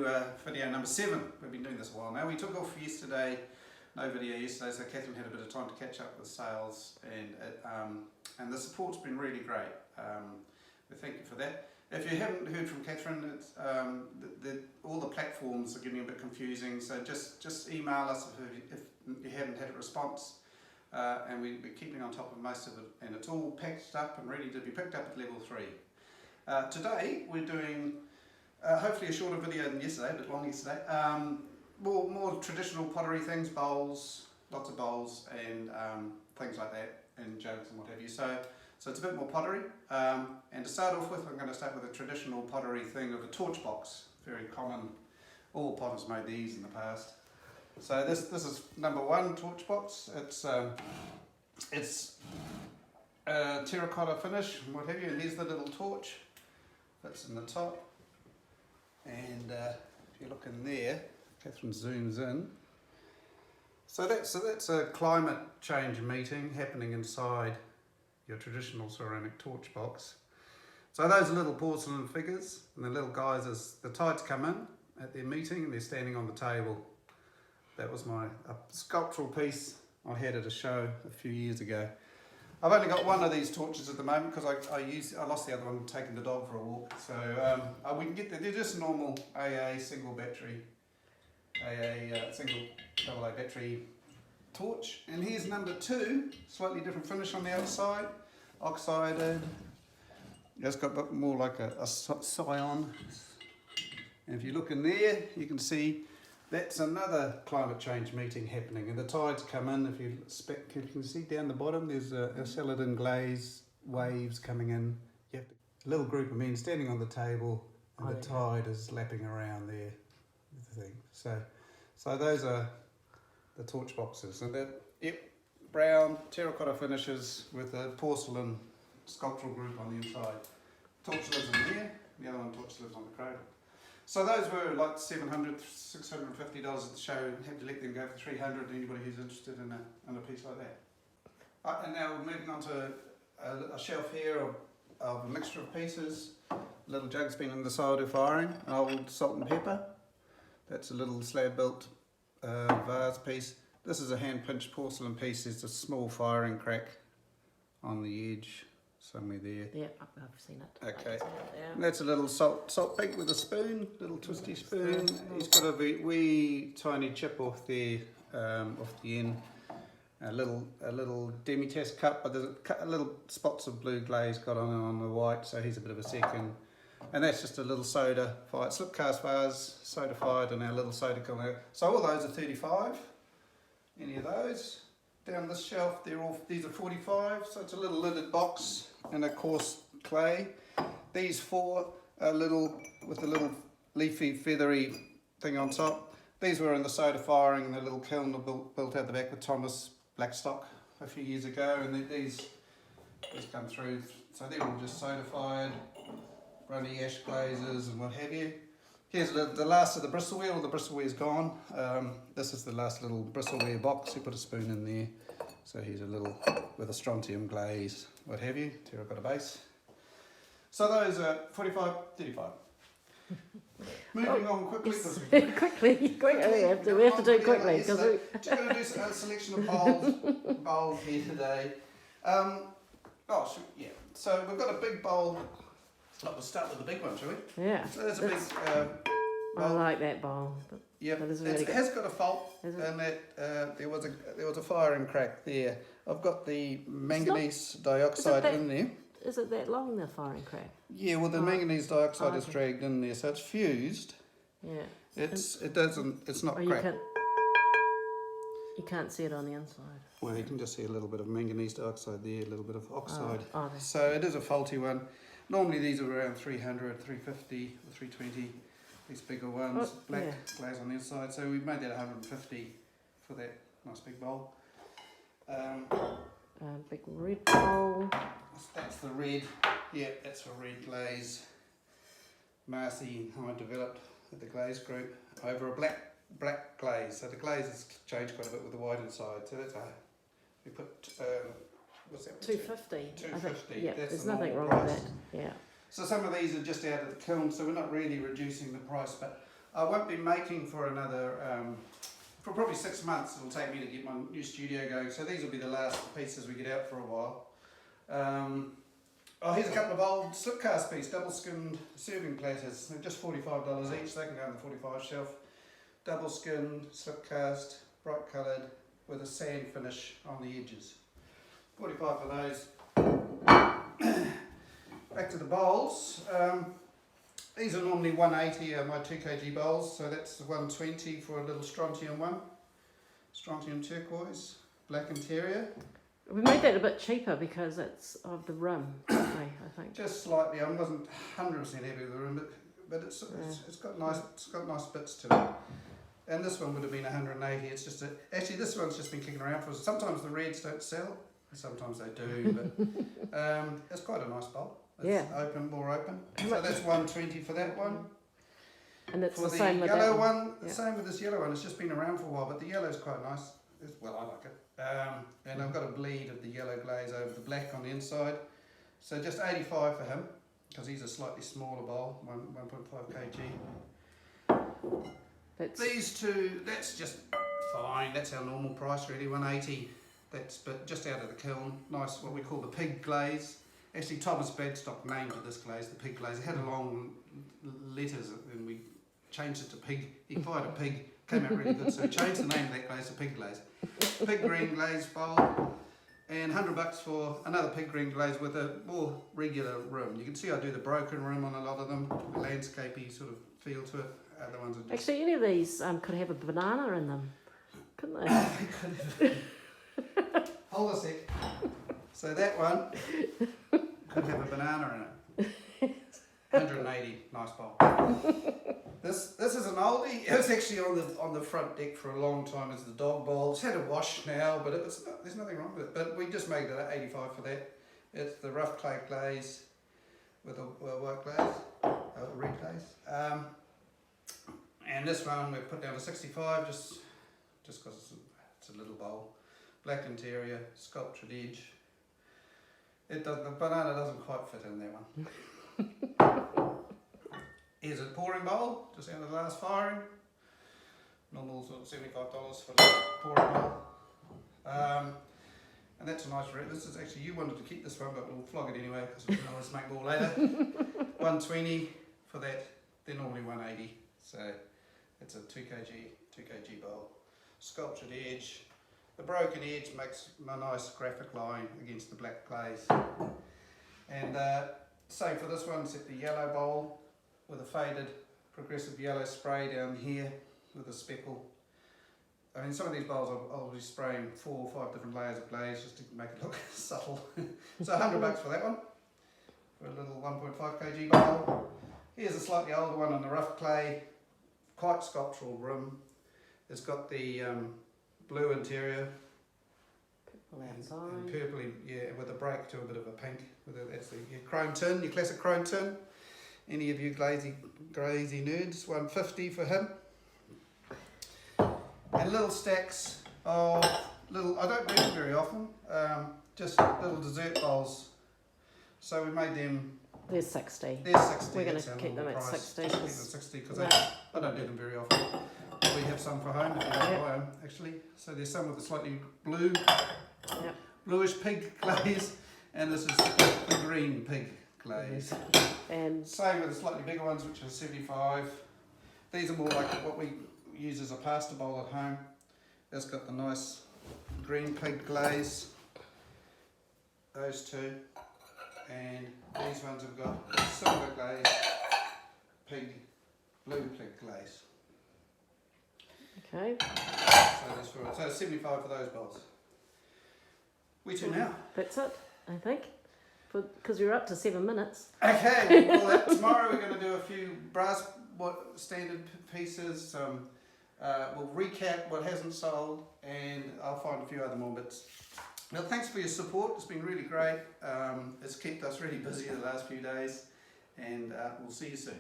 to video number 7. We've been doing this a while now. We took off yesterday, no video yesterday, so Catherine had a bit of time to catch up with sales, and the support's been really great. We thank you for that. If you haven't heard from Catherine, it's, all the platforms are getting a bit confusing, so just email us if you haven't had a response, and we're keeping on top of most of it, and it's all packaged up and ready to be picked up at level 3. Today we're doing hopefully a shorter video than yesterday, a bit long yesterday. More traditional pottery things, bowls, lots of bowls and things like that, and jugs and what have you. So it's a bit more pottery. And to start off with, I'm going to start with a traditional pottery thing of a torch box. Very common. All potters made these in the past. So this is number 1 torch box. It's terracotta finish and what have you. And here's the little torch. Fits in the top. And if you look in there, Catherine zooms in. So that's a climate change meeting happening inside your traditional ceramic torch box. So those are little porcelain figures, and the little guys, as the tides come in at their meeting, and they're standing on the table. That was my sculptural piece I had at a show a few years ago. I've only got one of these torches at the moment because I lost the other one taking the dog for a walk. So we can get they're just normal AA single battery, single AA battery torch. And here's number 2, slightly different finish on the outside, oxided. It's got a bit more like a scion. And if you look in there, you can see that's another climate change meeting happening, and the tides come in. If you can see down the bottom, there's a celadon glaze waves coming in. You have a little group of men standing on the table, and the tide is lapping around there. The thing. So those are the torch boxes, and brown terracotta finishes with a porcelain sculptural group on the inside. Torch lives in there. The other one torch lives on the cradle. So those were like $700, $650 at the show. Have to let them go for $300. Anybody who's interested in a piece like that. And now we're moving on to a shelf here of a mixture of pieces. Little jug's been in the side of firing. An old salt and pepper. That's a little slab built vase piece. This is a hand pinched porcelain piece. There's a small firing crack on the edge. Somewhere there. Yeah, I've seen it. Okay. And that's a little salt pig with a spoon, little twisty spoon. He's got a wee tiny chip off there, off the end. A little demi-tasse cup, but there's a little spots of blue glaze got on the white, so he's a bit of a second. And that's just a little soda fired, slip cast vase, soda fired, and our little soda cooler. So all those are 35. Any of those? Down this shelf, these are 45, so it's a little lidded box and a coarse clay. These 4 are little with a little leafy feathery thing on top. These were in the soda firing and the little kiln built out the back with Thomas Blackstock a few years ago, and these come through. So they're all just soda fired, runny ash glazes and what have you. Here's the last of the bristleware. All the bristleware's gone. This is the last little bristleware box. You put a spoon in there. So here's a little with a strontium glaze, what have you, terracotta base. So those are 45, 35. Moving on quickly. quickly. We have to do it quickly. Just going to do a selection of bowls here today. So we've got a big bowl. We'll start with the big one, shall we? Yeah. So there's a big bowl. I like that bowl. Yeah, it has got a fault, and that there was a firing crack there. I've got the manganese dioxide in there. Is it that long, the firing crack? Yeah, well the manganese dioxide is dragged in there, so it's fused. Yeah. It's not cracked. You can't see it on the inside. Well, you can just see a little bit of manganese dioxide there, a little bit of oxide. So it is a faulty one. Normally these are around 300, 350, or 320. These bigger ones, black glaze on the inside. So we've made that 150 for that nice big bowl. Big red bowl. That's the red. Yeah, that's for red glaze. Marcy and I developed with the glaze group over a black glaze. So the glaze has changed quite a bit with the white inside. So that's we put what's that? 250. 250. Yeah, that's there's the nothing wrong price. with that. Yeah. So some of these are just out of the kiln, so we're not really reducing the price, but I won't be making for another, for probably 6 months. It'll take me to get my new studio going. So these will be the last pieces we get out for a while. Oh, here's a couple of old slip cast piece, double skinned serving platters. They're just $45 each. They can go on the 45 shelf. Double skinned, slip cast, bright coloured, with a sand finish on the edges. 45 for those. Back to the bowls. These are normally 180 my 2 kg bowls, so that's 120 for a little strontium one. Strontium turquoise, black interior. We made that a bit cheaper because it's of the rim, didn't we, I think. Just slightly. I wasn't 100% happy with the rim, but it's got nice bits to it. And this one would have been 180. It's just actually this one's just been kicking around for us. Sometimes the reds don't sell, sometimes they do, but it's quite a nice bowl. It's open, more open. So that's 120 for that one. And it's for the same with yellow that one. Same with this yellow one. It's just been around for a while, but the yellow's quite nice. Well, I like it. And I've got a bleed of the yellow glaze over the black on the inside. So just 85 for him, because he's a slightly smaller bowl, 1.5 kg. These two, that's just fine. That's our normal price really, 180. That's but just out of the kiln. Nice, what we call the pig glaze. Actually, Thomas Badstock named it this glaze, the pig glaze. It had a long letters and we changed it to pig. He fired a pig, came out really good, so we changed the name of that glaze to pig glaze. Pig green glaze bowl, and $100 for another pig green glaze with a more regular rim. You can see I do the broken rim on a lot of them, landscapey sort of feel to it. Other ones are just... Actually, any of these could have a banana in them, couldn't they? Hold a sec. So that one could have a banana in it. 180, nice bowl. This is an oldie. It was actually on the front deck for a long time. It's the dog bowl. It's had a wash now, but there's nothing wrong with it. But we just made it at 85 for that. It's the rough clay glaze with a white glaze, red glaze. And this one we've put down to 65 just because it's a little bowl. Black interior, sculptured edge. The banana doesn't quite fit in that one. Here's a pouring bowl, just out of the last firing. Normal sort of $75 for the pouring bowl. And that's a nice red. This is actually, you wanted to keep this one, but we'll flog it anyway because we can always make more later. 120 for that. They're normally 180. So it's a 2 kg bowl. Sculptured edge. The broken edge makes a nice graphic line against the black glaze. And same for this one, set the yellow bowl with a faded progressive yellow spray down here with a speckle. I mean, some of these bowls I'll be spraying 4 or 5 different layers of glaze just to make it look subtle. So $100 for that one, for a little 1.5 kg bowl. Here's a slightly older one on the rough clay, quite sculptural rim. It's got the blue interior and purpley, yeah, with a break to a bit of a pink. That's your chrome tin, your classic chrome tin. Any of you glazy nerds, 150 for him. And little stacks of I don't do them very often, just little dessert bowls. So we made them. There's 60. There's 60. We're going to keep them at 60. Keep them at 60 because I don't do them very often. We have some for home if you don't buy them, actually. So there's some with a slightly bluish pig glaze, and this is the green pig glaze. And same with the slightly bigger ones, which are 75. These are more like what we use as a pasta bowl at home. It's got the nice green pig glaze. Those two. And these ones have got silver glaze, blue pig glaze. Okay. So 75 for those bowls. We to now? That's it, I think. Because we're up to 7 minutes. Okay, well tomorrow we're going to do a few brass standard pieces. We'll recap what hasn't sold, and I'll find a few other more bits. Well, thanks for your support. It's been really great. It's kept us really busy the last few days, and we'll see you soon.